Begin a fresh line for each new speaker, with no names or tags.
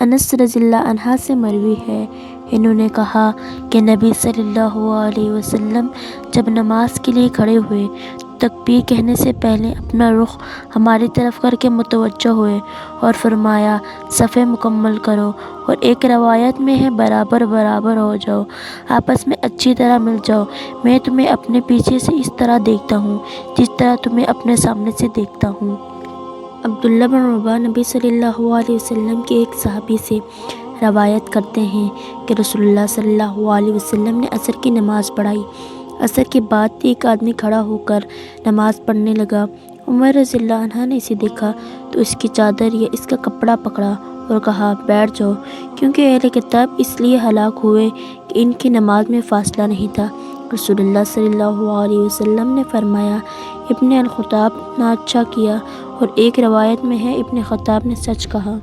انس رضی اللہ عنہ سے مروی ہے، انہوں نے کہا کہ نبی صلی اللہ علیہ وسلم جب نماز کے لیے کھڑے ہوئے تکبیر کہنے سے پہلے اپنا رخ ہماری طرف کر کے متوجہ ہوئے اور فرمایا صفیں مکمل کرو، اور ایک روایت میں ہے برابر برابر ہو جاؤ، آپس میں اچھی طرح مل جاؤ، میں تمہیں اپنے پیچھے سے اس طرح دیکھتا ہوں جس طرح تمہیں اپنے سامنے سے دیکھتا ہوں۔ عبداللہ بن رباح نبی صلی اللہ علیہ وسلم کے ایک صحابی سے روایت کرتے ہیں کہ رسول اللہ صلی اللہ علیہ وسلم نے عصر کی نماز پڑھائی۔ عصر کے بعد ایک آدمی کھڑا ہو کر نماز پڑھنے لگا۔ عمر رضی اللہ عنہ نے اسے دیکھا تو اس کی چادر یا اس کا کپڑا پکڑا اور کہا بیٹھ جاؤ، کیونکہ اہل کتاب اس لیے ہلاک ہوئے کہ ان کی نماز میں فاصلہ نہیں تھا۔ رسول اللہ صلی اللہ علیہ وسلم نے فرمایا ابن الخطاب نے اچھا کیا، اور ایک روایت میں ہے ابن خطاب نے سچ کہا۔